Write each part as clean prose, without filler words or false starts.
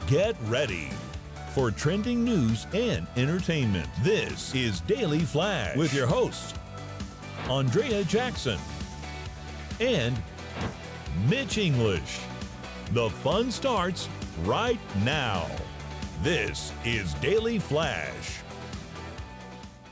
Get ready for trending news and entertainment. This is Daily Flash with your hosts, Andrea Jackson and Mitch English. The fun starts right now. This is Daily Flash.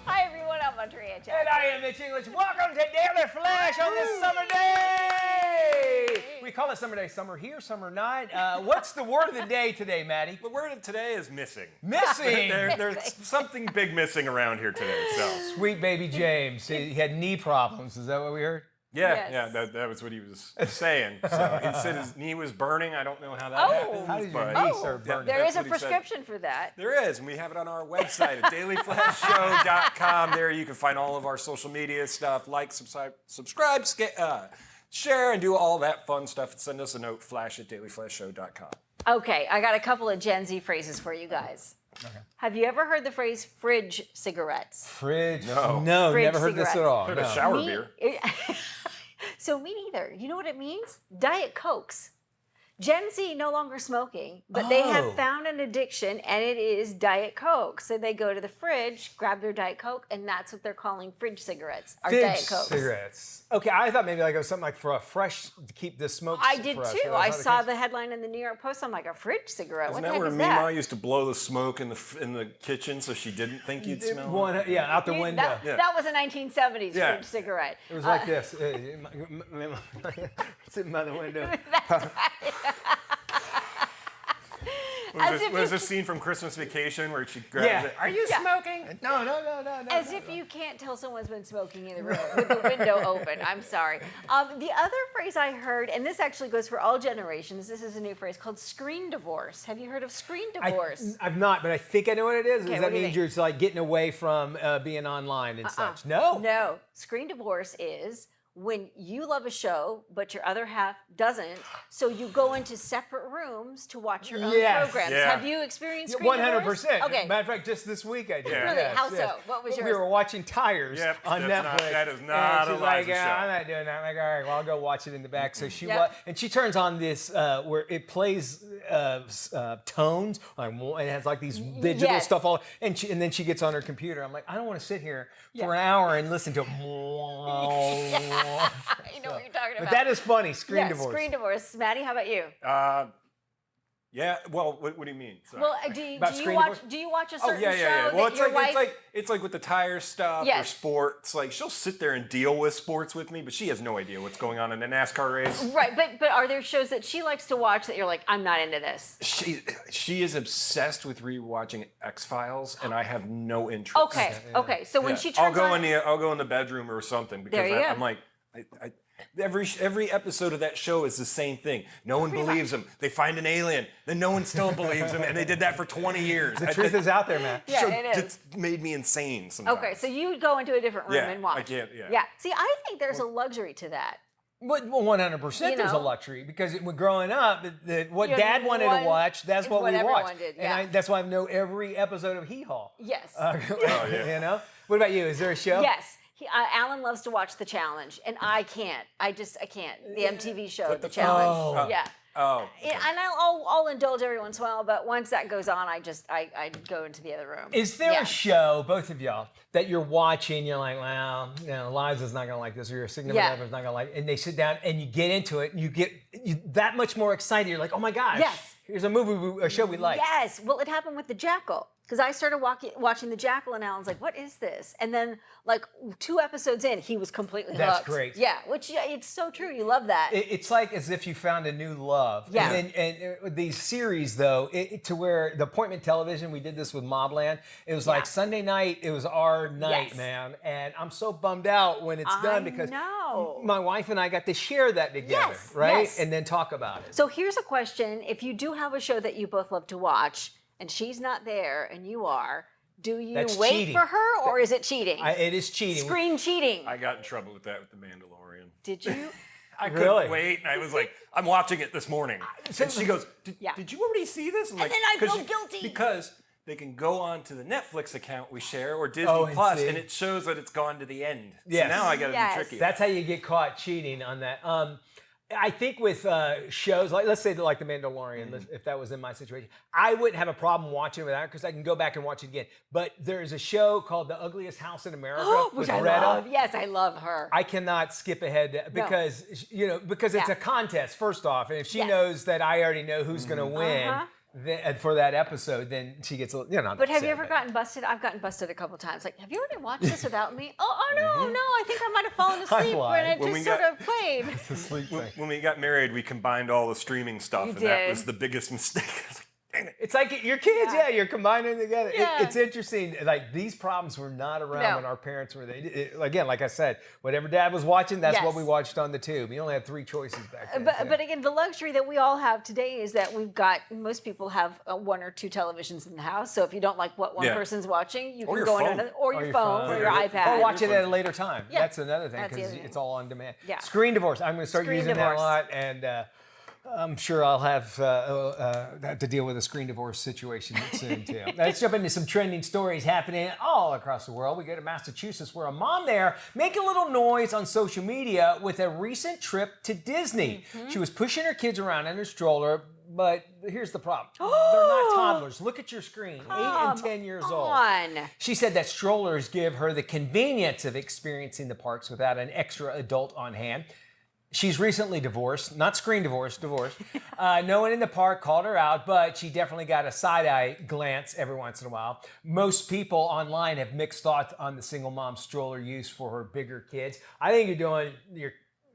Hi everyone, I'm Andrea Jackson. And I am Mitch English. Welcome to Daily Flash on this summer day. We call it summer day. Summer here, summer night. What's the word of the day today, Maddie? The word of today is missing. Missing. There's something big missing around here today. So Sweet baby James. He had knee problems. Is that what we heard? yeah, Yes. that was what he was saying. So he said his knee was burning. I don't know how that Oh. happens. How does your but knee start burning? There is That's a what he said. prescription for that. There is, and we have it on our website at dailyflashshow.com. There you can find all of our social media stuff. Like, subscribe, share, and do all that fun stuff. And send us a note, flash@dailyflashshow.com. Okay, I got a couple of Gen Z phrases for you guys. Okay. Have you ever heard the phrase fridge cigarettes? Fridge. No. Fridge Never heard this at cigarettes. all. Heard of No. shower Me- beer. So me neither. You know what it means? Diet Cokes. Gen Z no longer smoking, but they Oh. have found an addiction, and it is Diet Coke. So they go to the fridge, grab their Diet Coke, and that's what they're calling fridge cigarettes. Are Fridge Diet Cokes. cigarettes. Okay, I thought maybe like it was something like for a fresh to keep the smoke. I did fresh, too. but I that's not saw case. the headline in the New York Post. I'm like, a fridge cigarette? Isn't What the that heck where is Mima that? used to blow the smoke in the kitchen so she didn't think you'd smell it? Yeah, out the window. That, Yeah. that was a 1970s Yeah. fridge cigarette. It was like this. Sitting by the window. Was this scene from Christmas Vacation where she grabs Yeah. it? Are you Yeah. smoking? No. As if you can't tell someone's been smoking in the room with the window open. I'm sorry. The other phrase I heard, and this actually goes for all generations, this is a new phrase called screen divorce. Have you heard of screen divorce? I've not, but I think I know what it is. Okay, Does what that do you mean think? you're just like getting away from being online and such? No. No. Screen divorce is when you love a show, but your other half doesn't, so you go into separate rooms to watch your own Yes. programs. Yeah. Have you experienced screen divorce? 100%. Okay. Matter of fact, just this week I did. Yeah. Really? How so? What was We yours? were watching Tires Yep, on that's Netflix. that is and not she's a like, Liza show. I'm not doing that. I'm like, all right, well, I'll go watch it in the back. So she Yep. and she turns on this where it plays tones, like, and it has like these digital Yes. stuff all, and then she gets on her computer. I'm like, I don't want to sit here for an hour and listen to. You know what you're talking about. But that is funny. Screen divorce. Screen divorce. Maddie, how about you? Yeah. Well, what do you mean? Sorry. Well, About screen divorce? do you watch a Oh certain yeah. show Well, that your wife? it's like with the tire stuff or Yes. sports. Like she'll sit there and deal with sports with me, but she has no idea what's going on in a NASCAR race. Right, but are there shows that she likes to watch that you're like, I'm not into this? She is obsessed with rewatching X-Files, and I have no interest. Okay. So when Yeah. she turns I'll go in the bedroom or something because There you go. I'm like, every episode of that show is the same thing. No one believes them. They find an alien, then no one still believes them, and they did that for 20 years. The truth is out there, man. Yeah, So it is. It's made me insane sometimes. Okay, so you go into a different room Yeah, and watch. I can't, yeah. Yeah. See, I think there's a luxury to that. But 100% You there's a know? luxury because when growing up, what You know, Dad wanted one to watch, that's is what we what watched. everyone did, And yeah. that's why I know every episode of Hee Haw. Yes. You know? What about you? Is there a show? Yes. Alan loves to watch The Challenge, and I can't. I can't. The MTV show, The Challenge. Oh. Yeah. Oh. Yeah, and I'll indulge every once in a while, but once that goes on, I go into the other room. Is there Yeah. a show, both of y'all, that you're watching, you're like, well, Liza's not going to like this, or your significant other's not going to like it, and they sit down and you get into it, and you get that much more excited. You're like, oh my gosh, Yes. here's a show we like. Yes. Well, it happened with The Jackal. Because I started watching The Jackal, and Alan's like, what is this? And then, like, 2 episodes in, he was completely That's hooked. great. Yeah, which, it's so true. You love that. It's like as if you found a new love. Yeah. And these series, though, to where the appointment television, we did this with Mobland. It was like Sunday night, it was our night, Yes. man. And I'm so bummed out when it's done because know. my wife and I got to share that together, Yes, right? yes. And then talk about it. So here's a question. If you do have a show that you both love to watch, and she's not there, and you are, do you That's wait cheating. for her, or is it cheating? It is cheating. Screen cheating. I got in trouble with that with The Mandalorian. Did you? I Really? couldn't wait, and I was like, I'm watching it this morning. And she goes, Yeah. did you already see this? I'm like, then I feel 'cause guilty. Because they can go on to the Netflix account we share or Disney Oh, and Plus, see. and it shows that it's gone to the end. Yes. So now I got to Yes. be tricky. That's how you get caught cheating on that. I think with shows like, let's say like The Mandalorian, if that was in my situation, I wouldn't have a problem watching it without because I can go back and watch it again. But there's a show called The Ugliest House in America Which with I Greta. love. Yes, I love her. I cannot skip ahead because because it's a contest first off, and if she knows that I already know who's going to win. Then, for that episode, then she gets not. But have you ever gotten busted? I've gotten busted a couple times. Like, have you already watched this without me? Oh no, I think I might have fallen asleep when it just sort of played. It's a sleep thing. When we got married, we combined all the streaming stuff, and that was the biggest mistake. Dang it. It's like your kids, you're combining together. It's interesting. Like these problems were not around when our parents were there. Again, like I said, whatever Dad was watching, that's what we watched on the tube. You only had 3 choices back then. But again, the luxury that we all have today is that most people have 1 or 2 televisions in the house. So if you don't like what one person's watching, you can go on another, or your phone, or your iPad. Or watch it at a later time. That's another thing because it's all on demand. Screen divorce. I'm going to start using that a lot. And I'm sure I'll have to deal with a screen divorce situation soon, too. Let's jump into some trending stories happening all across the world. We go to Massachusetts, where a mom there making a little noise on social media with a recent trip to Disney. She was pushing her kids around in her stroller, but here's the problem. They're not toddlers. Look at your screen, 8 and 10 years old. She said that strollers give her the convenience of experiencing the parks without an extra adult on hand. She's recently divorced, not screen divorce, divorced. No one in the park called her out, but she definitely got a side-eye glance every once in a while. Most people online have mixed thoughts on the single mom stroller use for her bigger kids. I think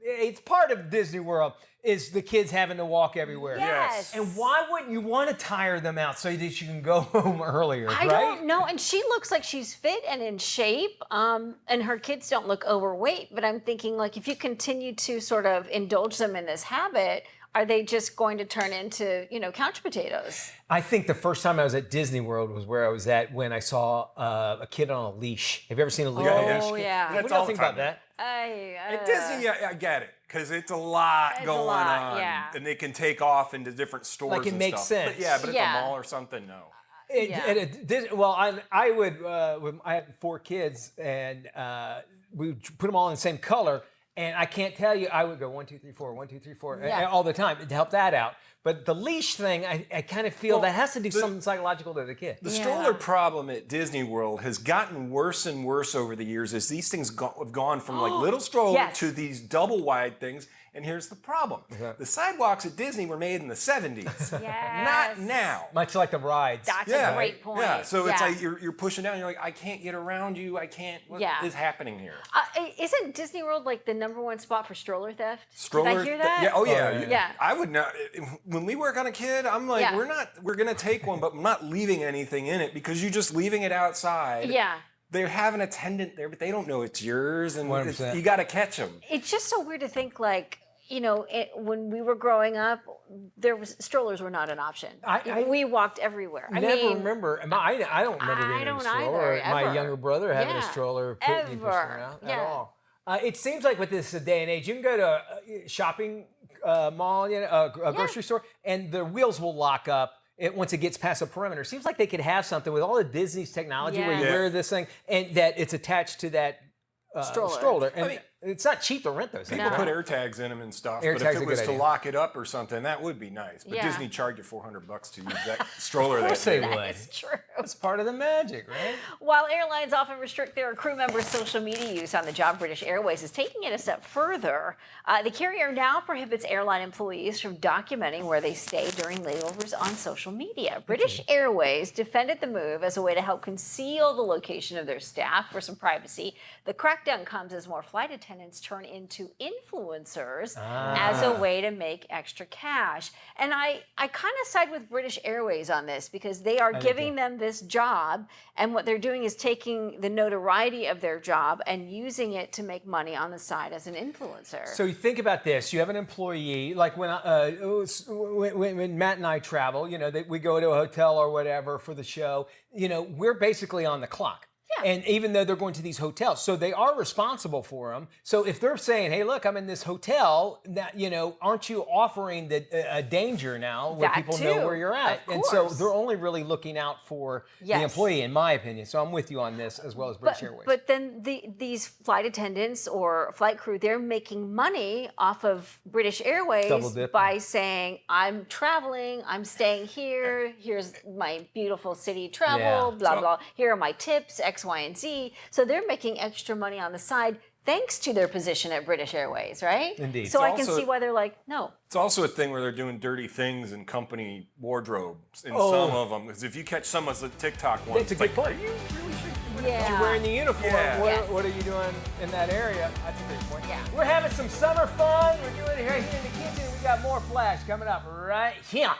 it's part of Disney World is the kids having to walk everywhere. Yes. And why wouldn't you want to tire them out so that you can go home earlier, right? I don't know. And she looks like she's fit and in shape. And her kids don't look overweight. But I'm thinking, like, if you continue to sort of indulge them in this habit, are they just going to turn into, couch potatoes? I think the first time I was at Disney World was where I was at when I saw a kid on a leash. Have you ever seen a leash? Oh, yeah. What do you think about that? At Disney, I get it. Because it's a lot going on. Yeah. And they can take off into different stores Like it and makes stuff. sense. But at the mall or something, no. I had 4 kids, and we would put them all in the same color. And I can't tell you, I would go 1, 2, 3, 4, 1, 2, 3, 4 all the time to help that out. But the leash thing, I kind of feel that has to do something psychological to the kid. The stroller problem at Disney World has gotten worse and worse over the years as these things have gone from like little stroller to these double wide things. And here's the problem. The sidewalks at Disney were made in the 70s. Not now. Much like the rides. That's a great point. Yeah, so it's like you're pushing down, you're like, I can't get around you, what is happening here? Isn't Disney World like the #1 spot for stroller theft? Stroller, did I hear that? Yeah, I would not, when we work on a kid, I'm like, we're gonna take one, but I'm not leaving anything in it because you're just leaving it outside. Yeah. They have an attendant there, but they don't know it's yours, and you got to catch them. It's just so weird to think, like, when we were growing up, strollers were not an option. We walked everywhere. I remember. I don't remember being in a stroller. My younger brother having a stroller, pushing around at all. It seems like with this day and age, you can go to a shopping mall, a grocery store, and the wheels will lock up. Once it gets past the perimeter. Seems like they could have something with all of Disney's technology where you wear this thing and that it's attached to that stroller. And it's not cheap to rent those things. People put AirTags in them and stuff, but if it was to lock it up or something, that would be nice. But Disney charged you $400 to use that stroller. Of course they would. That's true. It's part of the magic, right? While airlines often restrict their crew members' social media use on the job, British Airways is taking it a step further. The carrier now prohibits airline employees from documenting where they stay during layovers on social media. British Airways defended the move as a way to help conceal the location of their staff for some privacy. The crackdown comes as more flight attendants turn into influencers as a way to make extra cash. And I kind of side with British Airways on this because they are giving them this job, and what they're doing is taking the notoriety of their job and using it to make money on the side as an influencer. So you think about this. You have an employee, like when Matt and I travel, we go to a hotel or whatever for the show, we're basically on the clock. And even though they're going to these hotels, so they are responsible for them. So if they're saying, "Hey, look, I'm in this hotel," that aren't you offering a danger now where people know where you're at? And so they're only really looking out for the employee, in my opinion. So I'm with you on this, as well as British Airways. But then these flight attendants or flight crew, they're making money off of British Airways by saying, "I'm traveling, I'm staying here. Here's my beautiful city travel, blah, blah. Here are my tips, X, Y, and Z." So they're making extra money on the side thanks to their position at British Airways, right? Indeed. So I can see why they're like, no. It's also a thing where they're doing dirty things in company wardrobes in some of them. Because if you catch some of the TikTok ones, it's a good point. You really should. You're wearing the uniform. Yeah. What are you doing in that area? That's a great point. Yeah. We're having some summer fun. We're doing it here in the kitchen. We got more Flash coming up right here.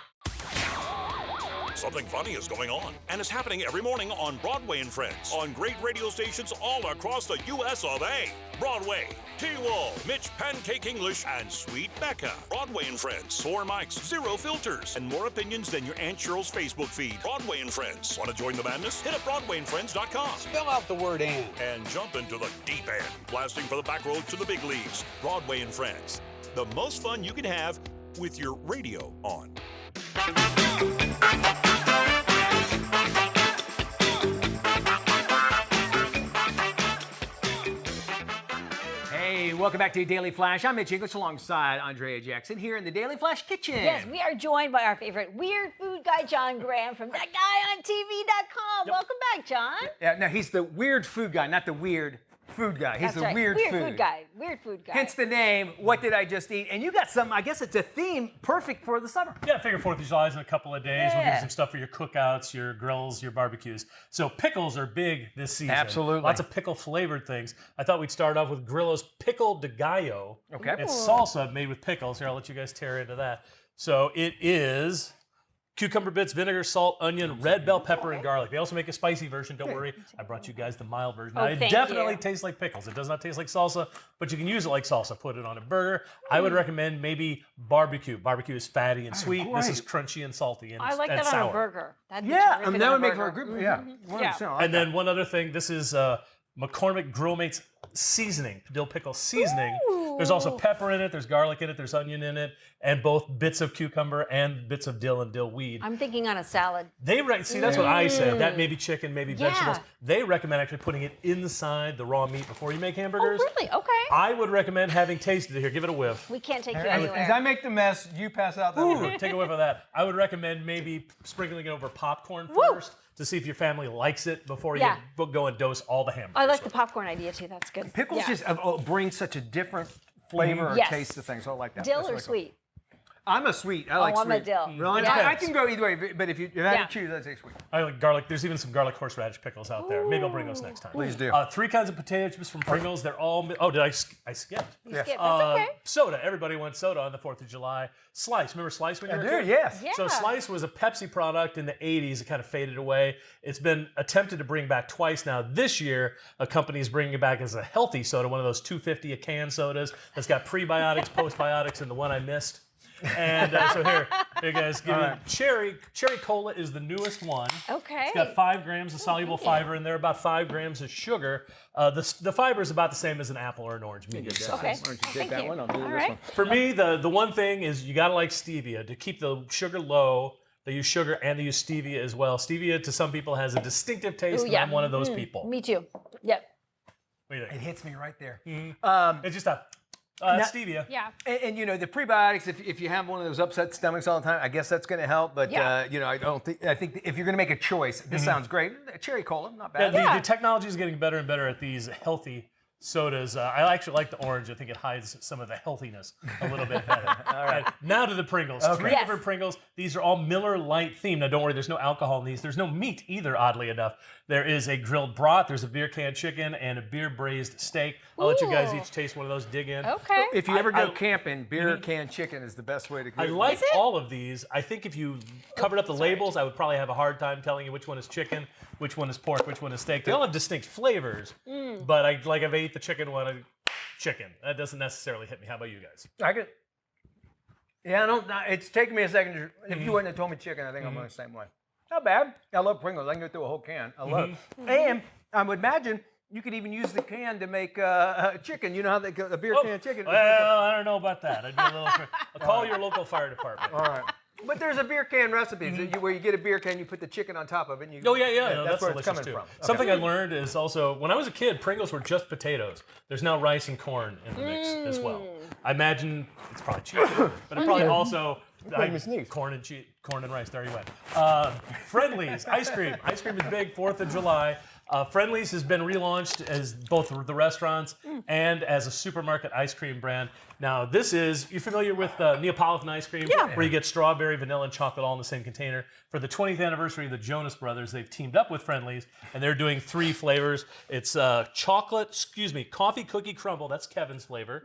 Something funny is going on, and it's happening every morning on Broadway and Friends, on great radio stations all across the U.S. of A. Broadway, T-Wall, Mitch Pancake English, and Sweet Becca. Broadway and Friends, 4 mics, 0 filters, and more opinions than your Aunt Cheryl's Facebook feed. Broadway and Friends. Want to join the madness? Hit up BroadwayandFriends.com. Spell out the word and jump into the deep end, blasting for the back road to the big leagues. Broadway and Friends. The most fun you can have with your radio on. Hey, welcome back to Daily Flash. I'm Mitch English alongside Andrea Jackson here in the Daily Flash kitchen. Yes, we are joined by our favorite weird food guy, John Graham from ThatGuyOnTV.com. Welcome back, John. Yeah, no, he's the weird food guy, not the weird food guy. He's the weird food guy. Weird food guy. Hence the name, What Did I Just Eat? And you got some, I guess it's a theme perfect for the summer. Yeah, I figure 4th of July is in a couple of days. We'll give you some stuff for your cookouts, your grills, your barbecues. So pickles are big this season. Absolutely. Lots of pickle flavored things. I thought we'd start off with Grillo's Pickle de Gallo. Okay. It's salsa made with pickles. Here, I'll let you guys tear into that. So it is cucumber bits, vinegar, salt, onion, red bell pepper, and garlic. They also make a spicy version. Don't worry, I brought you guys the mild version. Now, it definitely tastes like pickles. It does not taste like salsa, but you can use it like salsa. Put it on a burger. I would recommend maybe barbecue. Barbecue is fatty and sweet. This is crunchy and salty and I like that sour. on a burger. That would make for a group. Yeah. And then one other thing. This is McCormick Grill Mates seasoning, dill pickle seasoning. There's also pepper in it, there's garlic in it, there's onion in it, and both bits of cucumber and bits of dill and dill weed. I'm thinking on a salad. See, that's what I said. That may be chicken, maybe vegetables. They recommend actually putting it inside the raw meat before you make hamburgers. Oh, really? Okay. I would recommend having tasted it. Here, give it a whiff. We can't take you anywhere. As I make the mess, you pass out that. Take a whiff of that. I would recommend maybe sprinkling it over popcorn first to see if your family likes it before you go and dose all the hamburgers. I like the popcorn idea too. That's good. Pickles just bring such a different flavor or taste to things. So I like that. Dill or sweet? I'm a sweet. I like sweet. I'm a dill. Really? I can go either way, but if I had to choose, I'd say sweet. I like garlic. There's even some garlic horseradish pickles out there. Maybe I'll bring those next time. Please do. 3 kinds of potato chips from Pringles. They're all. Oh, did I skipped? You skipped. That's okay. Soda. Everybody wants soda on the 4th of July. Slice. Remember Slice when you were a kid? Yes. Yeah. So Slice was a Pepsi product in the 80s. It kind of faded away. It's been attempted to bring back twice now. This year, a company is bringing it back as a healthy soda, one of those $2.50 a can sodas that's got prebiotics, postbiotics, and the one I missed. And so here guys, give me cherry cola is the newest one. Okay. It's got 5 grams of soluble fiber in there, about 5 grams of sugar. The fiber is about the same as an apple or an orange, medium size. Okay. Why don't you take that one? I'll do this one. For me, the one thing is you gotta like stevia to keep the sugar low. They use sugar and they use stevia as well. Stevia to some people has a distinctive taste, and I'm one of those people. Me too. Yep. What do you think? It hits me right there. It's just stevia. Yeah. And the prebiotics, if you have one of those upset stomachs all the time, I guess that's going to help. But I think if you're going to make a choice, this sounds great. Cherry cola, not bad. The technology is getting better and better at these healthy sodas. I actually like the orange. I think it hides some of the healthiness a little bit better. All right. Now to the Pringles. Okay. 3 different Pringles. These are all Miller Lite themed. Now don't worry, there's no alcohol in these. There's no meat either, oddly enough. There is a grilled brat, there's a beer can chicken, and a beer braised steak. I'll let you guys each taste one of those, dig in. Okay. If you ever go camping, beer can chicken is the best way to go. I like all of these. I think if you covered up the labels, I would probably have a hard time telling you which one is chicken, which one is pork, which one is steak. They all have distinct flavors, but I've ate the chicken one, chicken. That doesn't necessarily hit me. How about you guys? I could. Yeah, it's taken me a second. If you wouldn't have told me chicken, I think I'm on the same way. Not bad. I love Pringles. I can go through a whole can. I love it. And I would imagine you could even use the can to make chicken. You know how a beer can chicken. Well, I don't know about that. I'd be a little. I'll call your local fire department. All right. But there's a beer can recipe where you get a beer can, you put the chicken on top of it. And you, oh yeah. No, that's where delicious it's coming too. from. Okay. Something I learned is also when I was a kid, Pringles were just potatoes. There's now rice and corn in the mix as well. I imagine it's probably cheaper, but it probably also corn and rice. There you went. Friendly's ice cream. Ice cream is big. 4th of July. Friendly's has been relaunched as both the restaurants and as a supermarket ice cream brand. Now, you're familiar with Neapolitan ice cream? Yeah. Where you get strawberry, vanilla, and chocolate all in the same container. For the 20th anniversary of the Jonas Brothers, they've teamed up with Friendly's, and they're doing 3 flavors. It's coffee cookie crumble, that's Kevin's flavor.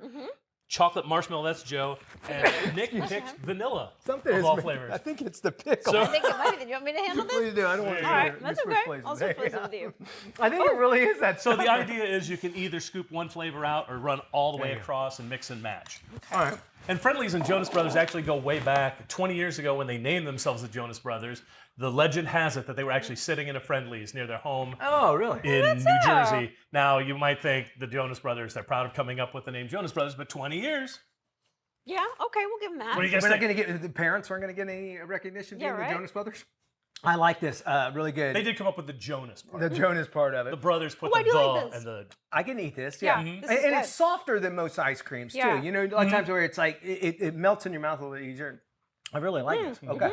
Chocolate marshmallow, that's Joe. And Nick picked vanilla of all flavors. I think it's the pickle. So, I think it might be. Do you want me to handle this? Please do. I don't want to. All right, that's okay. I'll switch places with you. I think it really is that. So the idea is you can either scoop one flavor out or run all the way across and mix and match. All right. And Friendly's and Jonas Brothers actually go way back 20 years ago when they named themselves the Jonas Brothers. The legend has it that they were actually sitting in a Friendly's near their home in New Jersey. Now, you might think the Jonas Brothers, they're proud of coming up with the name Jonas Brothers, but 20 years. Yeah, okay, we'll give them that. What do you guys We're not think? going to get, the parents aren't going to get any recognition being right. the Jonas Brothers? I like this. Really good. They did come up with the Jonas part. The Jonas part of it. The brothers put I the do like this. and the... I can eat this, yeah. Yeah, this is And good. it's softer than most ice creams, Yeah. too. You know, a lot of times where it's like, it melts in your mouth a little easier. I really like this. Okay.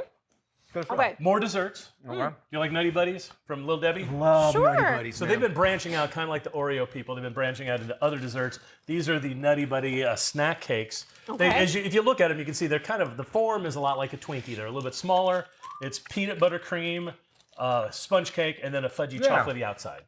Okay. More desserts. Okay. You like Nutty Buddies from Lil Debbie? Love Sure. Nutty Buddies, So man. they've been branching out, kind of like the Oreo people. They've been branching out into other desserts. These are the Nutty Buddy snack cakes. Okay. If you look at them, you can see they're kind of, the form is a lot like a Twinkie. They're a little bit smaller. It's peanut butter cream, sponge cake, and then a fudgy chocolatey outside.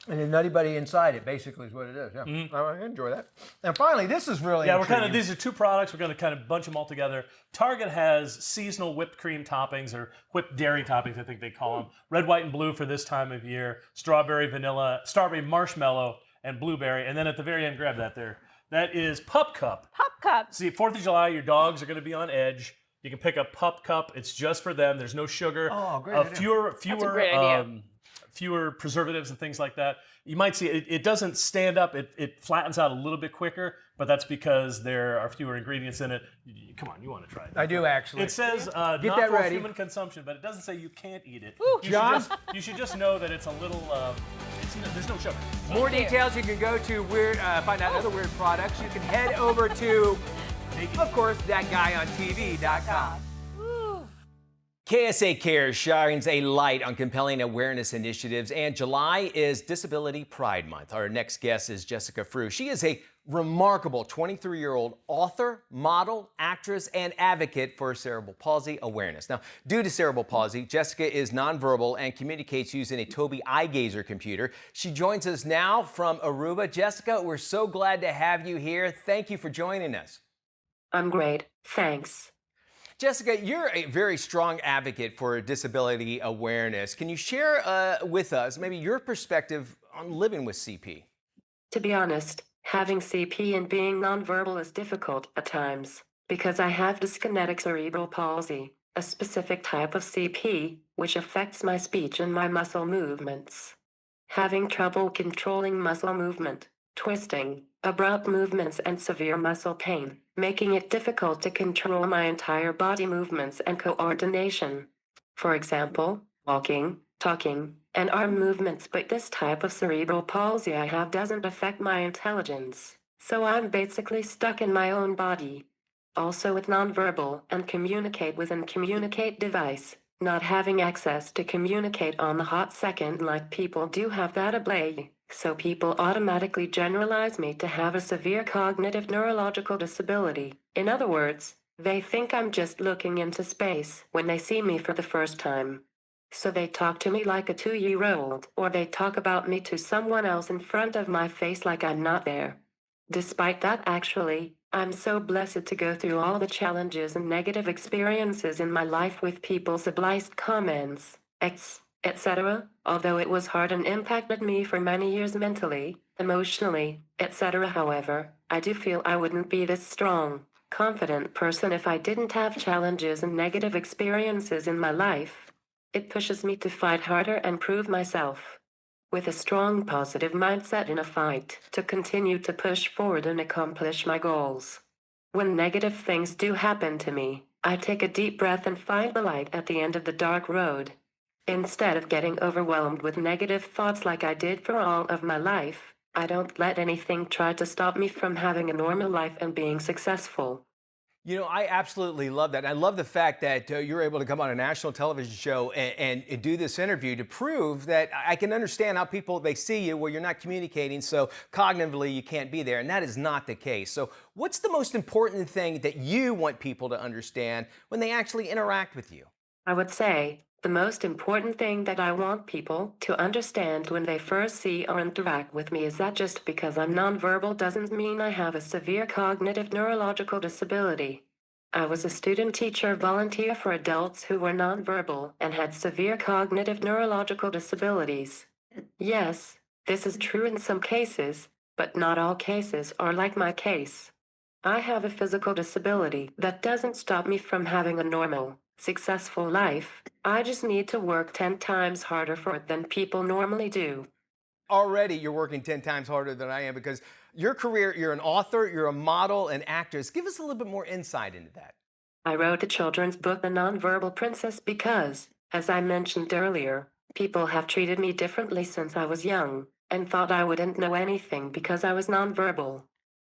And the Nutty Buddy inside it, basically, is what it is. Yeah, I enjoy that. And finally, this is really intriguing. These are 2 products. We're going to kind of bunch them all together. Target has seasonal whipped cream toppings, or whipped dairy toppings, I think they call them. Red, white, and blue for this time of year. Strawberry, vanilla, strawberry, marshmallow, and blueberry. And then at the very end, grab that there. That is Pup Cup. Pup Cup. See, 4th of July, your dogs are going to be on edge. You can pick up Pup Cup. It's just for them. There's no sugar. Oh, great idea. Fewer preservatives and things like that. You might see it doesn't stand up. It flattens out a little bit quicker, but that's because there are fewer ingredients in it. Come on, you want to try it. I do, actually. It says not that for ready. human consumption, but it doesn't say you can't eat it. Ooh, John? You should just know that it's a little, there's no sugar. More details, you can go to find out other weird products. You can head over to, of course, thatguyontv.com. KSA Cares shines a light on compelling awareness initiatives, and July is Disability Pride Month. Our next guest is Jessica Frew. She is a remarkable 23-year-old author, model, actress, and advocate for cerebral palsy awareness. Now, due to cerebral palsy, Jessica is nonverbal and communicates using a Tobii eye gazer computer. She joins us now from Aruba. Jessica, we're so glad to have you here. Thank you for joining us. I'm great, thanks. Jessica, you're a very strong advocate for disability awareness. Can you share with us maybe your perspective on living with CP? To be honest, having CP and being nonverbal is difficult at times because I have dyskinetic cerebral palsy, a specific type of CP which affects my speech and my muscle movements. Having trouble controlling muscle movement, twisting, abrupt movements, and severe muscle pain, making it difficult to control my entire body movements and coordination. For example, walking, talking, and arm movements. But this type of cerebral palsy I have doesn't affect my intelligence, so I'm basically stuck in my own body. Also with nonverbal and communicate within communicate device, not having access to communicate on the hot second like people do have that ability. So people automatically generalize me to have a severe cognitive neurological disability. In other words, they think I'm just looking into space when they see me for the first time. So they talk to me like a 2-year-old, or they talk about me to someone else in front of my face like I'm not there. Despite that, actually, I'm so blessed to go through all the challenges and negative experiences in my life with people's obliged comments, etc., although it was hard and impacted me for many years mentally, emotionally, etc. However, I do feel I wouldn't be this strong, confident person if I didn't have challenges and negative experiences in my life. It pushes me to fight harder and prove myself. with a strong positive mindset in a fight to continue to push forward and accomplish my goals. When negative things do happen to me, I take a deep breath and find the light at the end of the dark road. Instead of getting overwhelmed with negative thoughts like I did for all of my life, I don't let anything try to stop me from having a normal life and being successful. You know, I absolutely love that. I love the fact that you're able to come on a national television show and do this interview to prove that I can understand how people, they see you where you're not communicating, so cognitively you can't be there, and that is not the case. So what's the most important thing that you want people to understand when they actually interact with you? I would say the most important thing that I want people to understand when they first see or interact with me is that just because I'm nonverbal doesn't mean I have a severe cognitive neurological disability. I was a student teacher volunteer for adults who were nonverbal and had severe cognitive neurological disabilities. Yes, this is true in some cases, but not all cases are like my case. I have a physical disability that doesn't stop me from having a normal, successful life. I just need to work 10 times harder for it than people normally do. Already you're working 10 times harder than I am because your career, you're an author, you're a model, an actress. Give us a little bit more insight into that. I wrote the children's book, The Nonverbal Princess, because, as I mentioned earlier, people have treated me differently since I was young and thought I wouldn't know anything because I was nonverbal.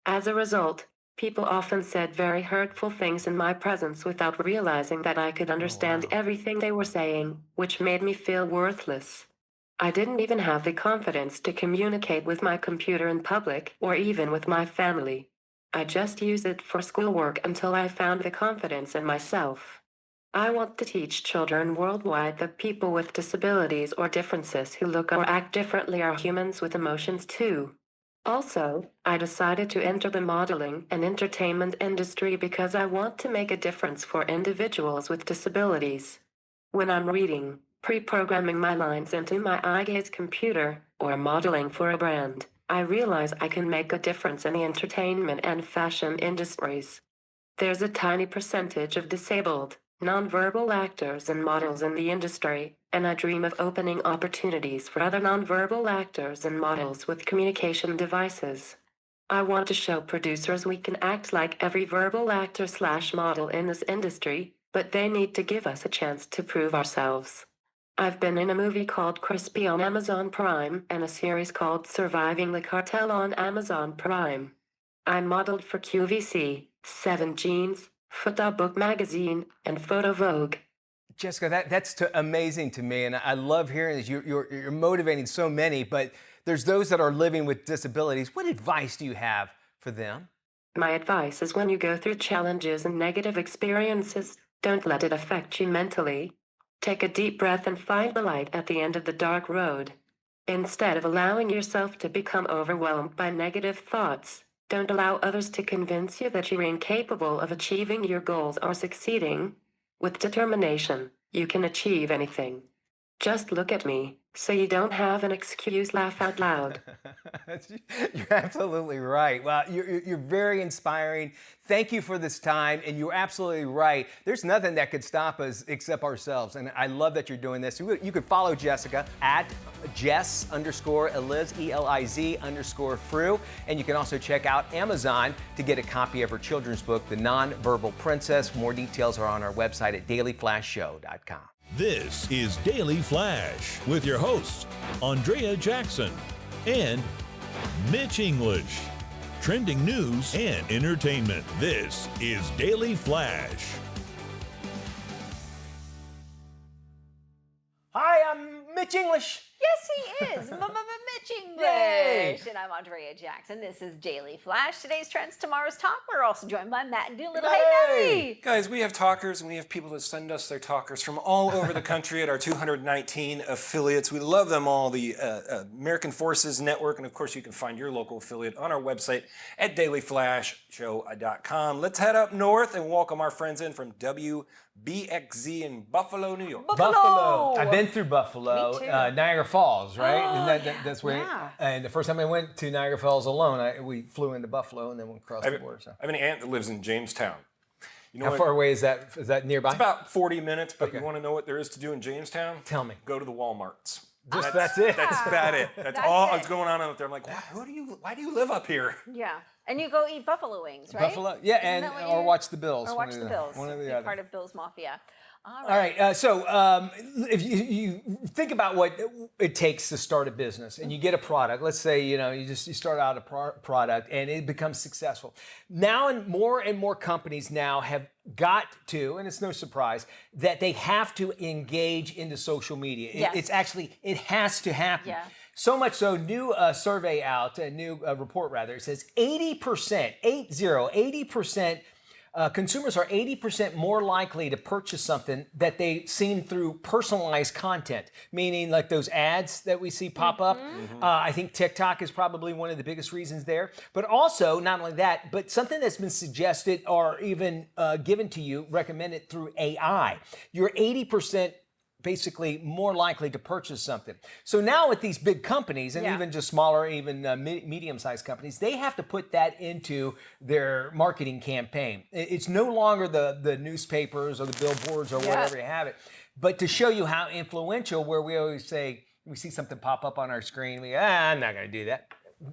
As a result, people often said very hurtful things in my presence without realizing that I could understand everything they were saying, which made me feel worthless. I didn't even have the confidence to communicate with my computer in public or even with my family. I just used it for schoolwork until I found the confidence in myself. I want to teach children worldwide that people with disabilities or differences who look or act differently are humans with emotions too. Also, I decided to enter the modeling and entertainment industry because I want to make a difference for individuals with disabilities. When I'm reading, pre-programming my lines into my eye gaze computer, or modeling for a brand, I realize I can make a difference in the entertainment and fashion industries. There's a tiny percentage of disabled, nonverbal actors and models in the industry, and I dream of opening opportunities for other nonverbal actors and models with communication devices. I want to show producers we can act like every verbal actor/model in this industry, but they need to give us a chance to prove ourselves. I've been in a movie called Crispy on Amazon Prime and a series called Surviving the Cartel on Amazon Prime. I modeled for QVC, 7 Jeans, Photo Book Magazine, and Photo Vogue. Jessica, that's amazing to me, and I love hearing this. You're motivating so many, but there's those that are living with disabilities. What advice do you have for them? My advice is when you go through challenges and negative experiences, don't let it affect you mentally. Take a deep breath and find the light at the end of the dark road. Instead of allowing yourself to become overwhelmed by negative thoughts, don't allow others to convince you that you're incapable of achieving your goals or succeeding. With determination, you can achieve anything. Just look at me, so you don't have an excuse. Laugh out loud. You're absolutely right. Well, you're very inspiring. Thank you for this time, and you're absolutely right. There's nothing that could stop us except ourselves, and I love that you're doing this. You could follow Jessica at Jess_Eliz, ELIZ_Frew, and you can also check out Amazon to get a copy of her children's book, The Nonverbal Princess. More details are on our website at dailyflashshow.com. This is Daily Flash with your hosts, Andrea Jackson and Mitch English. Trending news and entertainment. This is Daily Flash. Hi, I'm Mitch English. Yes, he is. Mitch English. Yay. And I'm Andrea Jackson. This is Daily Flash. Today's trends, tomorrow's talk. We're also joined by Matt and Doolittle. Hey, guys, we have talkers, and we have people that send us their talkers from all over the country at our 219 affiliates. We love them all, the American Forces Network, and of course you can find your local affiliate on our website at dailyflashshow.com. Let's head up north and welcome our friends in from WBXZ in Buffalo, New York. Buffalo. I've been through Buffalo. Me too. Niagara Falls, right? Oh, that's where. yeah. And the first time I went to Niagara Falls alone, we flew into Buffalo and then went across the border. So. I have an aunt that lives in Jamestown. You know How far away is that? Is that nearby? It's about 40 minutes, but you want to know what there is to do in Jamestown? Tell me. Go to the Walmarts. That's it. That's about it. That's all that's going on out there. I'm like, why do you live up here? Yeah. And you go eat buffalo wings, right? Buffalo, yeah, or watch the Bills. Or watch the Bills. One or the Be other. part of Bills Mafia. All right. So if you think about what it takes to start a business, and you get a product, let's say you start out a product and it becomes successful. Now, and more companies now have got to, and it's no surprise that they have to engage into social media. Yes. It has to happen. Yeah. So much so, new survey out, a new report rather, it says 80%, consumers are 80% more likely to purchase something that they've seen through personalized content, meaning like those ads that we see pop up. I think TikTok is probably one of the biggest reasons there. But also, not only that, but something that's been suggested or even given to you, recommended through AI. You're 80% basically more likely to purchase something. So now with these big companies, and even just smaller, even medium-sized companies, they have to put that into their marketing campaign. It's no longer the newspapers or the billboards or whatever you have it, but to show you how influential, where we always say, we see something pop up on our screen, I'm not going to do that.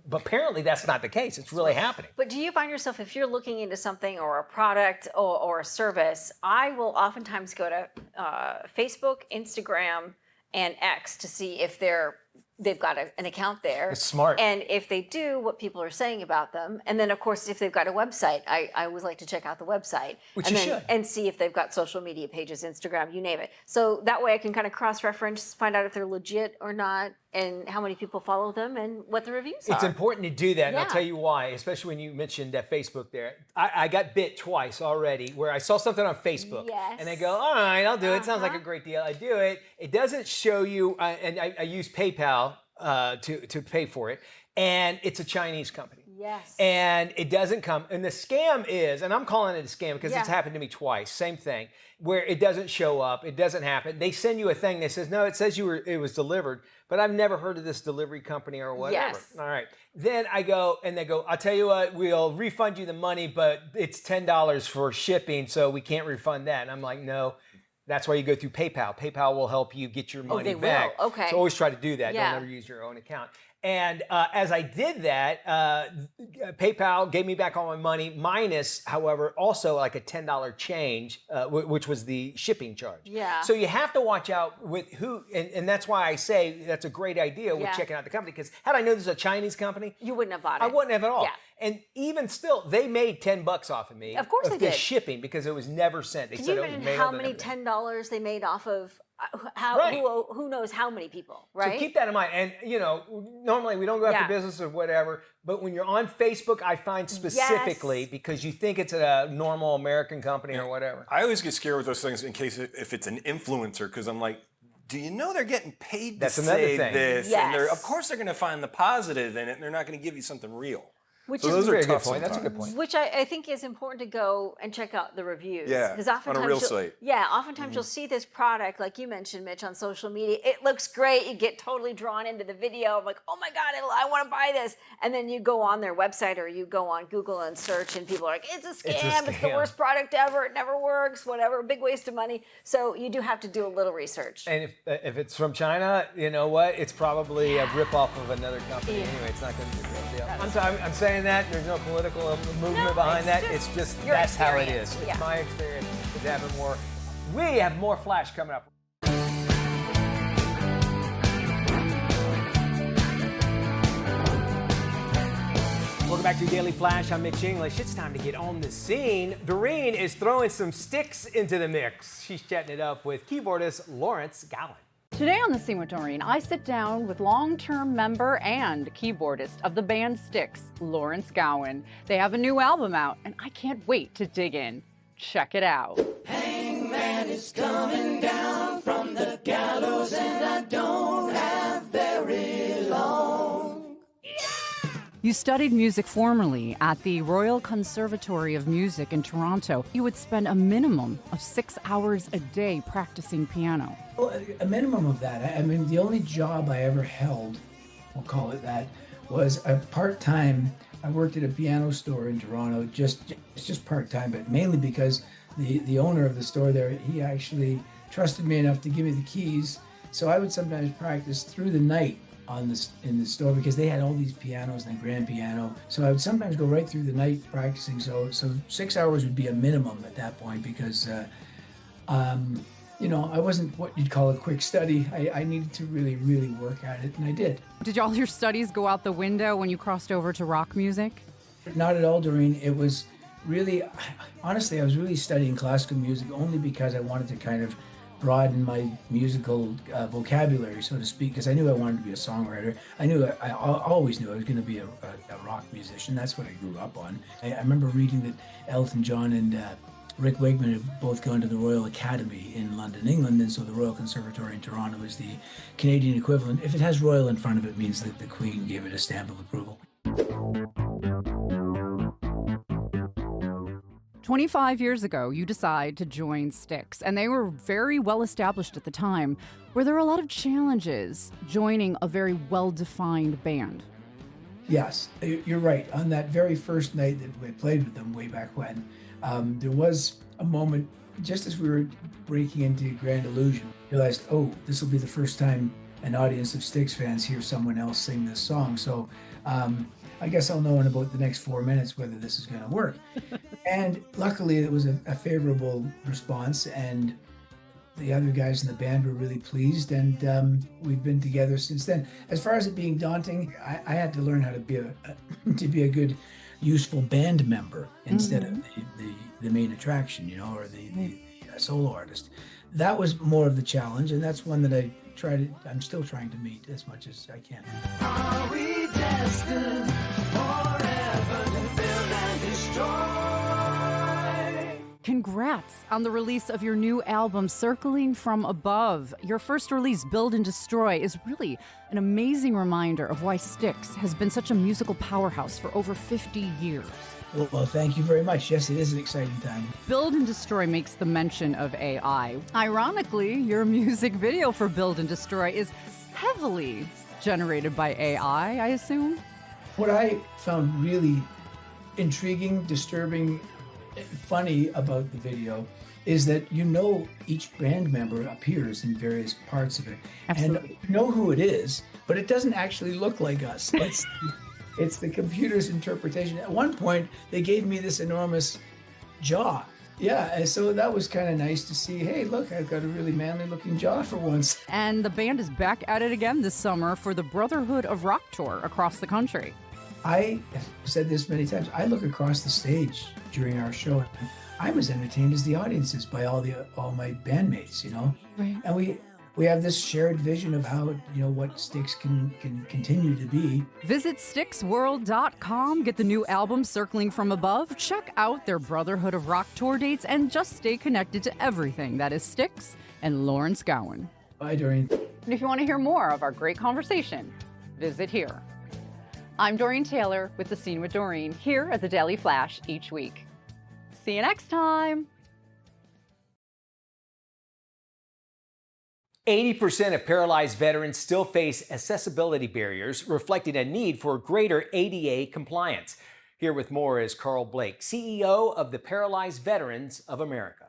But apparently that's not the case. It's really happening. But do you find yourself, if you're looking into something or a product or a service, I will oftentimes go to Facebook, Instagram, and X to see if they've got an account there. It's smart. And if they do, what people are saying about them. And then, of course, if they've got a website, I always like to check out the website. Which you should. And see if they've got social media pages, Instagram, you name it. So that way I can kind of cross-reference, find out if they're legit or not, and how many people follow them, and what the reviews are. It's important to do that, and I'll tell you why, especially when you mentioned Facebook there. I got bit twice already, where I saw something on Facebook, and I go, all right, I'll do it. Sounds like a great deal. I do it. It doesn't show you, and I use PayPal to pay for it, and it's a Chinese company. Yes. And it doesn't come. And the scam is, and I'm calling it a scam because it's happened to me twice, same thing, where it doesn't show up, it doesn't happen. They send you a thing that says, no, it says it was delivered, but I've never heard of this delivery company or whatever. Yes. All right. Then I go, and they go, I'll tell you what, we'll refund you the money, but it's $10 for shipping, so we can't refund that. And I'm like, no. That's why you go through PayPal. PayPal will help you get your money back. Will. Okay. So always try to do that. Yeah. Don't ever use your own account. And as I did that, PayPal gave me back all my money, minus, however, also like a $10 change, which was the shipping charge. Yeah. So you have to watch out with who, and that's why I say that's a great idea with checking out the company, because had I known this was a Chinese company, you wouldn't have bought it. I wouldn't have at all. Yeah. And even still, they made $10 off of me. Of course they did. shipping, because it was never sent. They Can said you it was imagine mailed how and many everything. $10 they made off of who knows how many people, right? So keep that in mind. And, normally we don't go after business or whatever, but when you're on Facebook, I find specifically because you think it's a normal American company or whatever. I always get scared with those things in case if it's an influencer, because I'm like, do you know they're getting paid to say this? Yes. And of course they're going to find the positive in it, and they're not going to give you something real. Which So is those are very tough point. That's a good point. Which I think is important to go and check out the reviews. Yeah, because on a real site. Yeah, oftentimes you'll see this product, like you mentioned, Mitch, on social media. It looks great. You get totally drawn into the video. I'm like, oh my God, I want to buy this. And then you go on their website or you go on Google and search, and people are like, it's a scam. It's the worst product ever. It never works. Whatever. Big waste of money. So you do have to do a little research. And if it's from China, you know what? It's probably a ripoff of another company. Anyway, it's not going to be a real deal. I'm saying that. There's no political movement behind that. It's just that's how it is. It's my experience with having more. We have more Flash coming up. Welcome back to Daily Flash. I'm Mitch English. It's time to get on the scene. Doreen is throwing some sticks into the mix. She's chatting it up with keyboardist Lawrence Gowan. Today on the Scene with Doreen, I sit down with long-term member and keyboardist of the band Styx, Lawrence Gowan. They have a new album out, and I can't wait to dig in. Check it out. Hangman is coming down from the gallows, and I don't have very long. You studied music formerly at the Royal Conservatory of Music in Toronto. You would spend a minimum of 6 hours a day practicing piano. Well, a minimum of that. I mean, the only job I ever held, we'll call it that, was a part-time. I worked at a piano store in Toronto, it's just part-time, but mainly because the owner of the store there, he actually trusted me enough to give me the keys, So I would sometimes practice through the night in the store because they had all these pianos and a grand piano. So I would sometimes go right through the night practicing. So 6 hours would be a minimum at that point because, I wasn't what you'd call a quick study. I needed to really, really work at it, and I did. Did all your studies go out the window when you crossed over to rock music? Not at all, Doreen. It was really, honestly, I was really studying classical music only because I wanted to kind of broaden my musical vocabulary, so to speak, because I knew I wanted to be a songwriter. I always knew I was going to be a rock musician. That's what I grew up on. I remember reading that Elton John and Rick Wakeman had both gone to the Royal Academy in London, England, and so the Royal Conservatory in Toronto is the Canadian equivalent. If it has Royal in front of it, it means that the Queen gave it a stamp of approval. 25 years ago, you decide to join Styx, and they were very well established at the time. Were there a lot of challenges joining a very well-defined band? Yes, you're right. On that very first night that we played with them way back when, there was a moment just as we were breaking into Grand Illusion, realized, oh, this will be the first time an audience of Styx fans hear someone else sing this song. So I guess I'll know in about the next 4 minutes whether this is going to work. And luckily it was a favorable response, and the other guys in the band were really pleased, and we've been together since then. As far as it being daunting, I had to learn how to be a good, useful band member instead of the main attraction, or the solo artist. That was more of the challenge, and that's one that I'm still trying to meet as much as I can. Are we destined forever to build and destroy? Congrats on the release of your new album, Circling from Above. Your first release, Build and Destroy, is really an amazing reminder of why Styx has been such a musical powerhouse for over 50 years. Well, thank you very much. Yes, it is an exciting time. Build and Destroy makes the mention of AI. Ironically, your music video for Build and Destroy is heavily generated by AI, I assume? What I found really intriguing, disturbing, funny about the video is that each band member appears in various parts of it. Absolutely. And you know who it is, but it doesn't actually look like us. It's the computer's interpretation. At one point, they gave me this enormous jaw. Yeah, and so that was kind of nice to see, hey, look, I've got a really manly-looking jaw for once. And the band is back at it again this summer for the Brotherhood of Rock Tour across the country. I have said this many times. I look across the stage during our show, and I'm as entertained as the audience is by all my bandmates, Right. And we have this shared vision of how, what Styx can continue to be. Visit StyxWorld.com, get the new album Circling from Above, check out their Brotherhood of Rock Tour dates, and just stay connected to everything that is Styx and Lawrence Gowan. Bye, Doreen. And if you want to hear more of our great conversation, visit here. I'm Doreen Taylor with the Scene with Doreen, here at the Daily Flash each week. See you next time. 80% of paralyzed veterans still face accessibility barriers, reflecting a need for greater ADA compliance. Here with more is Carl Blake, CEO of the Paralyzed Veterans of America.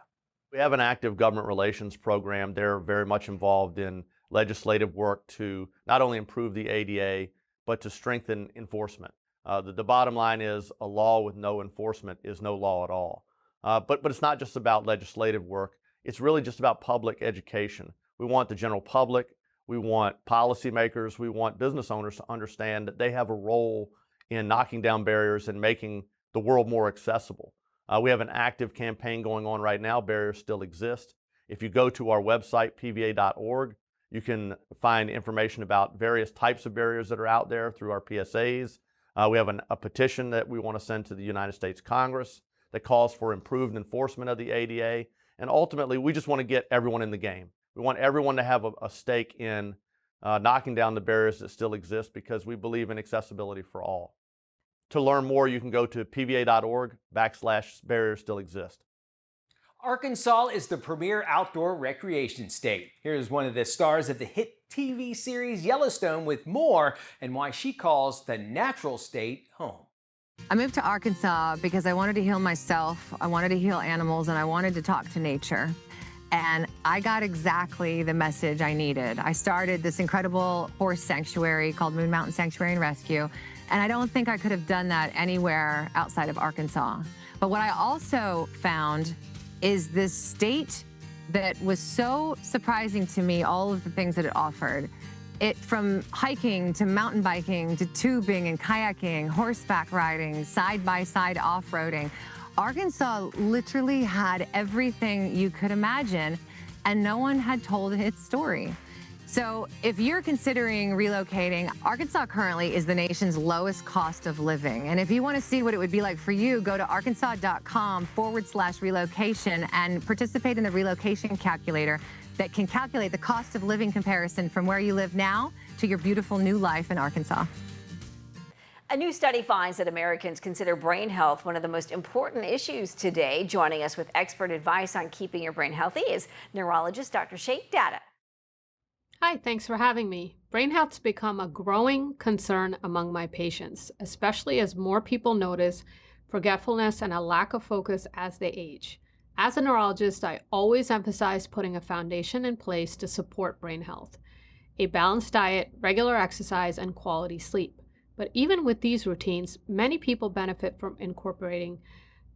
We have an active government relations program. They're very much involved in legislative work to not only improve the ADA, but to strengthen enforcement. The bottom line is a law with no enforcement is no law at all. But it's not just about legislative work. It's really just about public education. We want the general public, we want policymakers, we want business owners to understand that they have a role in knocking down barriers and making the world more accessible. We have an active campaign going on right now, Barriers Still Exist. If you go to our website, pva.org, you can find information about various types of barriers that are out there through our PSAs. We have a petition that we want to send to the United States Congress that calls for improved enforcement of the ADA. And ultimately, we just want to get everyone in the game. We want everyone to have a stake in knocking down the barriers that still exist because we believe in accessibility for all. To learn more, you can go to pva.org/barriers still exist. Arkansas is the premier outdoor recreation state. Here's one of the stars of the hit TV series Yellowstone with more and why she calls the natural state home. I moved to Arkansas because I wanted to heal myself, I wanted to heal animals, and I wanted to talk to nature. and I got exactly the message I needed. I started this incredible horse sanctuary called Moon Mountain Sanctuary and Rescue, and I don't think I could have done that anywhere outside of Arkansas. But what I also found is this state that was so surprising to me, all of the things that it offered. It from hiking to mountain biking to tubing and kayaking, horseback riding, side-by-side off-roading. Arkansas literally had everything you could imagine, and no one had told its story. So if you're considering relocating, Arkansas currently is the nation's lowest cost of living. And if you want to see what it would be like for you, go to arkansas.com/relocation and participate in the relocation calculator that can calculate the cost of living comparison from where you live now to your beautiful new life in Arkansas. A new study finds that Americans consider brain health one of the most important issues today. Joining us with expert advice on keeping your brain healthy is neurologist Dr. Shake Data. Hi, thanks for having me. Brain health's become a growing concern among my patients, especially as more people notice forgetfulness and a lack of focus as they age. As a neurologist, I always emphasize putting a foundation in place to support brain health: a balanced diet, regular exercise, and quality sleep. But even with these routines, many people benefit from incorporating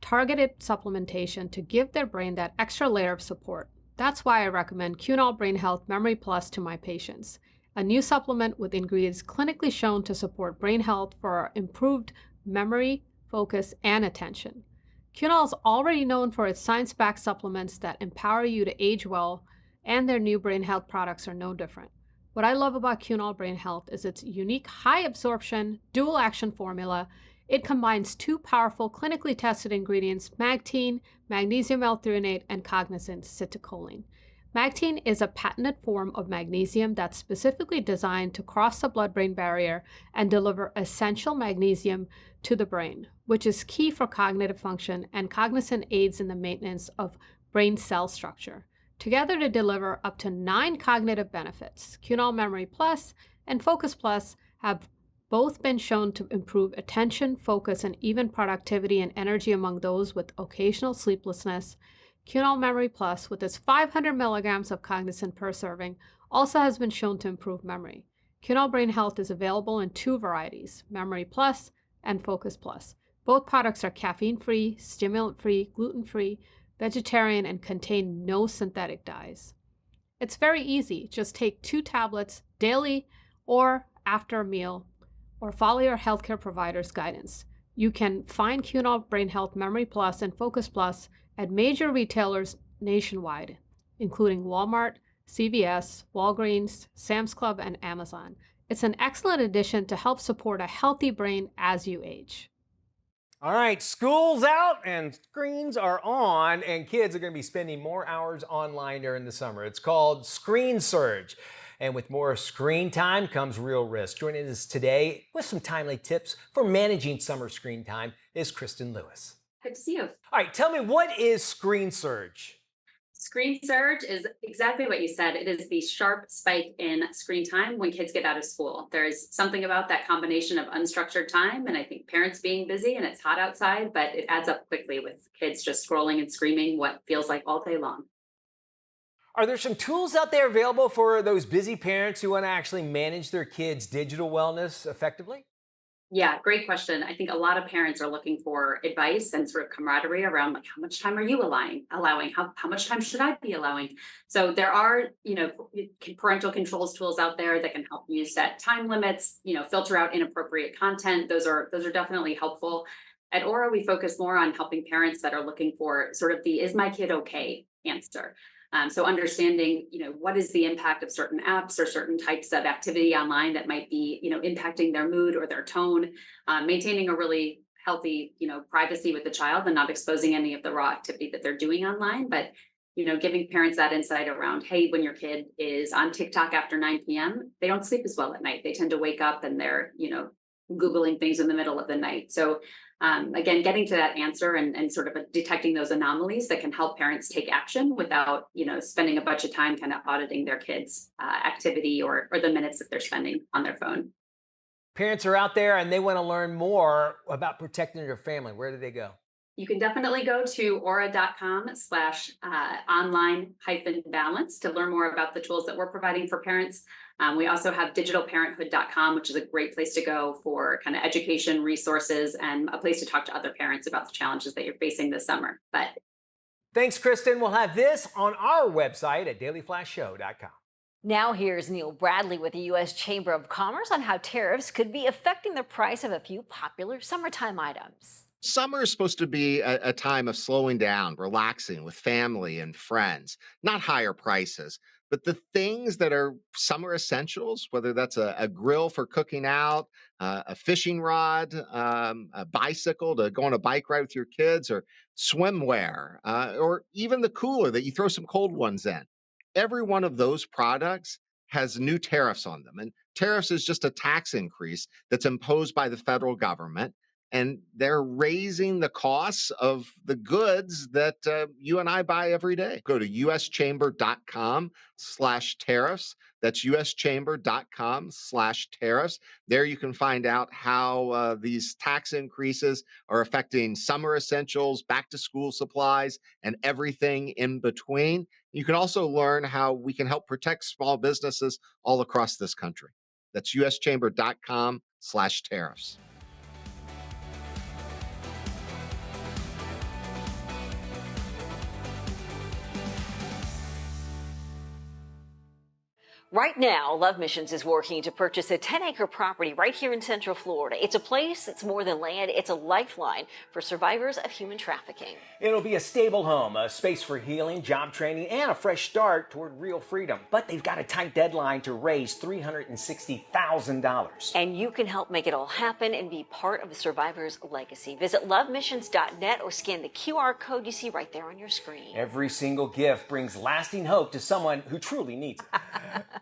targeted supplementation to give their brain that extra layer of support. That's why I recommend Cunol Brain Health Memory Plus to my patients, a new supplement with ingredients clinically shown to support brain health for improved memory, focus, and attention. Cunol is already known for its science-backed supplements that empower you to age well, and their new brain health products are no different. What I love about Cunol Brain Health is its unique high-absorption, dual-action formula. It combines two powerful clinically tested ingredients, magtine, magnesium L-threonate, and cognizin citicoline. Magtine is a patented form of magnesium that's specifically designed to cross the blood-brain barrier and deliver essential magnesium to the brain, which is key for cognitive function, and cognizin aids in the maintenance of brain cell structure. Together to deliver up to 9 cognitive benefits. Cunol Memory Plus and Focus Plus have both been shown to improve attention, focus, and even productivity and energy among those with occasional sleeplessness. Cunol Memory Plus, with its 500 milligrams of cognizin per serving, also has been shown to improve memory. Cunol Brain Health is available in 2 varieties, Memory Plus and Focus Plus. Both products are caffeine-free, stimulant-free, gluten-free, vegetarian, and contain no synthetic dyes. It's very easy. Just take 2 tablets daily or after a meal, or follow your healthcare provider's guidance. You can find Cunol Brain Health Memory Plus and Focus Plus at major retailers nationwide, including Walmart, CVS, Walgreens, Sam's Club, and Amazon. It's an excellent addition to help support a healthy brain as you age. All right, school's out and screens are on, and kids are going to be spending more hours online during the summer. It's called Screen Surge. And with more screen time comes real risk. Joining us today with some timely tips for managing summer screen time is Kristen Lewis. Good to see you. All right, tell me, what is Screen Surge? Screen surge is exactly what you said. It is the sharp spike in screen time when kids get out of school. There's something about that combination of unstructured time and I think parents being busy and it's hot outside, but it adds up quickly with kids just scrolling and screaming what feels like all day long. Are there some tools out there available for those busy parents who want to actually manage their kids' digital wellness effectively? Yeah, great question. I think a lot of parents are looking for advice and sort of camaraderie around like, how much time are you allowing? How much time should I be allowing? So there are, parental controls tools out there that can help you set time limits, filter out inappropriate content. Those are definitely helpful. At Aura, we focus more on helping parents that are looking for sort of the "is my kid okay" answer. So understanding, what is the impact of certain apps or certain types of activity online that might be, impacting their mood or their tone, maintaining a really healthy, privacy with the child and not exposing any of the raw activity that they're doing online, but, giving parents that insight around, hey, when your kid is on TikTok after 9 p.m., they don't sleep as well at night. They tend to wake up and they're, Googling things in the middle of the night. So again, getting to that answer and sort of detecting those anomalies that can help parents take action without, spending a bunch of time kind of auditing their kids' activity or the minutes that they're spending on their phone. Parents are out there and they want to learn more about protecting their family. Where do they go? you can definitely go to aura.com/online-balance to learn more about the tools that we're providing for parents. We also have digitalparenthood.com, which is a great place to go for kind of education resources and a place to talk to other parents about the challenges that you're facing this summer. But thanks, Kristen. We'll have this on our website at dailyflashshow.com. Now here's Neil Bradley with the U.S. Chamber of Commerce on how tariffs could be affecting the price of a few popular summertime items. Summer is supposed to be a time of slowing down, relaxing with family and friends, not higher prices. But the things that are summer essentials, whether that's a grill for cooking out, a fishing rod, a bicycle to go on a bike ride with your kids, or swimwear, or even the cooler that you throw some cold ones in. Every one of those products has new tariffs on them. And tariffs is just a tax increase that's imposed by the federal government. And they're raising the costs of the goods that you and I buy every day. Go to uschamber.com/tariffs. That's uschamber.com/tariffs. There you can find out how these tax increases are affecting summer essentials, back to school supplies, and everything in between. You can also learn how we can help protect small businesses all across this country. That's uschamber.com/tariffs. Right now, Love Missions is working to purchase a 10-acre property right here in Central Florida. It's a place that's more than land. It's a lifeline for survivors of human trafficking. It'll be a stable home, a space for healing, job training, and a fresh start toward real freedom. But they've got a tight deadline to raise $360,000. And you can help make it all happen and be part of the survivor's legacy. Visit lovemissions.net or scan the QR code you see right there on your screen. Every single gift brings lasting hope to someone who truly needs it.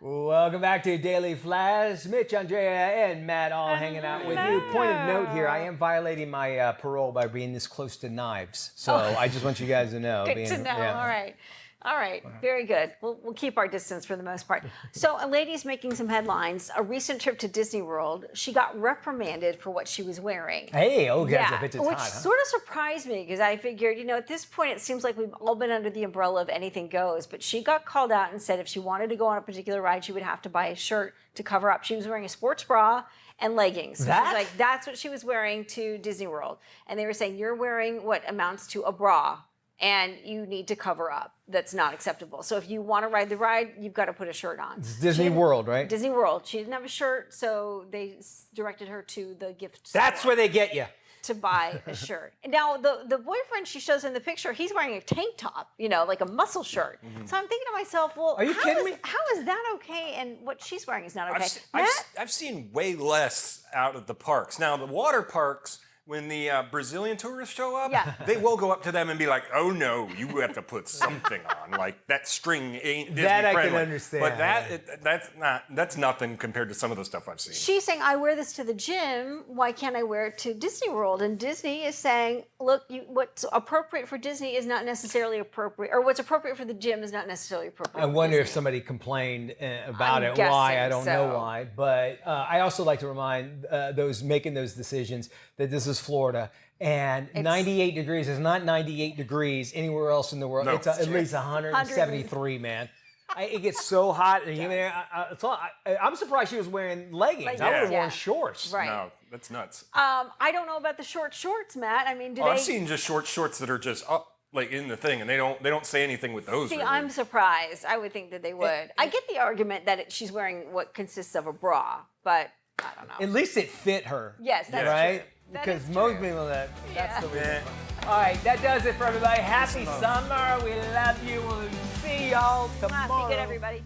Welcome back to Daily Flash. Mitch, Andrea, and Matt all hanging out with you. Point of note here, I am violating my parole by being this close to knives. So I just want you guys to know. Good to know. Yeah. All right. Very good. We'll keep our distance for the most part. So a lady's making some headlines. A recent trip to Disney World, she got reprimanded for what she was wearing. Hey, okay, yeah, a bit of which time, huh? sort of surprised me because I figured, at this point it seems like we've all been under the umbrella of anything goes. But she got called out and said if she wanted to go on a particular ride, she would have to buy a shirt to cover up. She was wearing a sports bra and leggings. So she's like, that's what she was wearing to Disney World. And they were saying, you're wearing what amounts to a bra. And you need to cover up. That's not acceptable. So if you want to ride the ride, you've got to put a shirt on. It's Disney World, right? Disney World. She didn't have a shirt, so they directed her to the gift store. That's where they get you. To buy a shirt. Now, the boyfriend she shows in the picture, he's wearing a tank top, like a muscle shirt. Mm-hmm. So I'm thinking to myself, well, are you kidding me? How is that okay? And what she's wearing is not okay. I've seen way less out of the parks. Now, the water parks, when the Brazilian tourists show up, they will go up to them and be like, oh no, you have to put something on. Like, that string ain't Disney that friendly. I can understand. But that's nothing compared to some of the stuff I've seen. She's saying, I wear this to the gym, why can't I wear it to Disney World? And Disney is saying, look, what's appropriate for Disney is not necessarily appropriate, or what's appropriate for the gym is not necessarily appropriate. I wonder if somebody complained about it, why, I don't know why. But I also like to remind those making those decisions that this is Florida, and 98 degrees is not 98 degrees anywhere else in the world. No, it's at least 173, man. It gets so hot and humid. I'm surprised she was wearing leggings. I would have worn shorts. Right. No, that's nuts. I don't know about the short shorts, Matt. I mean, I've seen just short shorts that are just up like in the thing, and they don't say anything with those. See, really. I'm surprised. I would think that they would. I get the argument that she's wearing what consists of a bra, but I don't know. At least it fit her. Yes, that's right. True. Because most people, that's the reason. All right, that does it for everybody. Happy summer. We love you. We'll see y'all tomorrow. Be good, everybody.